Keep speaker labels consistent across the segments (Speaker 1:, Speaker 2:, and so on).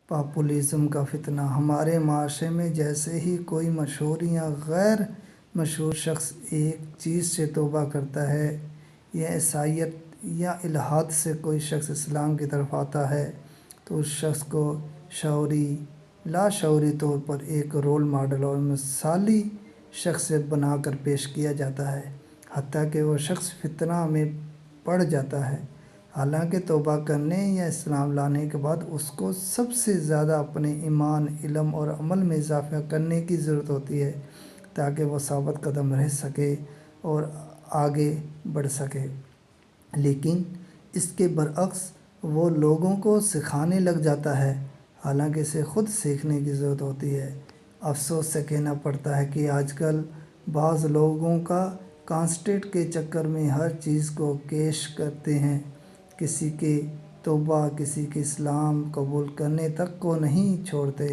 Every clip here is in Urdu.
Speaker 1: پاپولزم کا فتنہ۔ ہمارے معاشرے میں جیسے ہی کوئی مشہور یا غیر مشہور شخص ایک چیز سے توبہ کرتا ہے، یا عیسائیت یا الحاد سے کوئی شخص اسلام کی طرف آتا ہے، تو اس شخص کو شعوری لاشعوری طور پر ایک رول ماڈل اور مثالی شخصیت بنا کر پیش کیا جاتا ہے، حتیٰ کہ وہ شخص فتنہ میں پڑ جاتا ہے۔ حالانکہ توبہ کرنے یا اسلام لانے کے بعد اس کو سب سے زیادہ اپنے ایمان، علم اور عمل میں اضافہ کرنے کی ضرورت ہوتی ہے، تاکہ وہ ثابت قدم رہ سکے اور آگے بڑھ سکے۔ لیکن اس کے برعکس وہ لوگوں کو سکھانے لگ جاتا ہے، حالانکہ اسے خود سیکھنے کی ضرورت ہوتی ہے۔ افسوس سے کہنا پڑتا ہے کہ آج کل بعض لوگوں کا کانسرٹ کے چکر میں ہر چیز کو کیش کرتے ہیں، کسی کے توبہ، کسی کے اسلام قبول کرنے تک کو نہیں چھوڑتے۔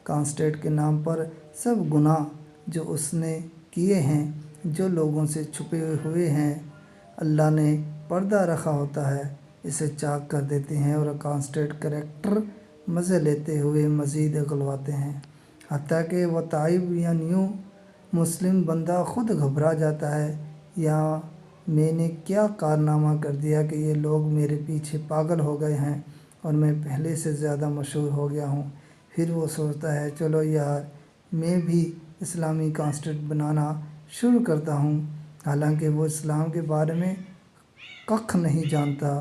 Speaker 1: کانسرٹ کے نام پر سب گناہ جو اس نے کیے ہیں، جو لوگوں سے چھپے ہوئے ہیں، اللہ نے پردہ رکھا ہوتا ہے، اسے چاک کر دیتے ہیں اور کانسرٹ کریکٹر مزے لیتے ہوئے مزید اگلواتے ہیں۔ حتیٰ کہ وہ تائب یا نیو مسلم بندہ خود گھبرا جاتا ہے، یا میں نے کیا کارنامہ کر دیا کہ یہ لوگ میرے پیچھے پاگل ہو گئے ہیں اور میں پہلے سے زیادہ مشہور ہو گیا ہوں۔ پھر وہ سوچتا ہے چلو یار، میں بھی اسلامی کانسرٹ بنانا شروع کرتا ہوں، حالانکہ وہ اسلام کے بارے میں ککھ نہیں جانتا،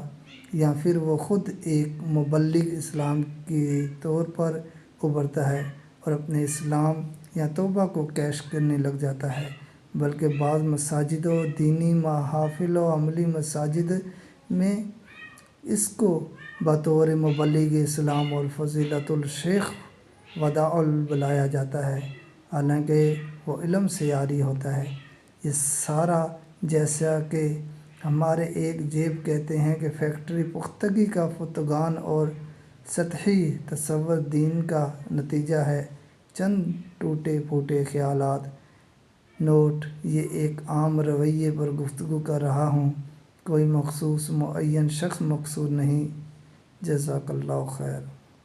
Speaker 1: یا پھر وہ خود ایک مبلغ اسلام کے طور پر ابھرتا ہے اور اپنے اسلام یا توبہ کو کیش کرنے لگ جاتا ہے۔ بلکہ بعض مساجد و دینی محافل و عملی مساجد میں اس کو بطور مبلغ اسلام الفضیلۃ الشیخ وداع بلایا جاتا ہے، حالانکہ وہ علم سے عاری ہوتا ہے۔ یہ سارا جیسا کہ ہمارے ایک جیب کہتے ہیں کہ فیکٹری پختگی کا فتگان اور سطحی تصور دین کا نتیجہ ہے، چند ٹوٹے پھوٹے خیالات۔ نوٹ: یہ ایک عام رویے پر گفتگو کر رہا ہوں، کوئی مخصوص معین شخص مقصود نہیں۔ جزاک اللہ خیر۔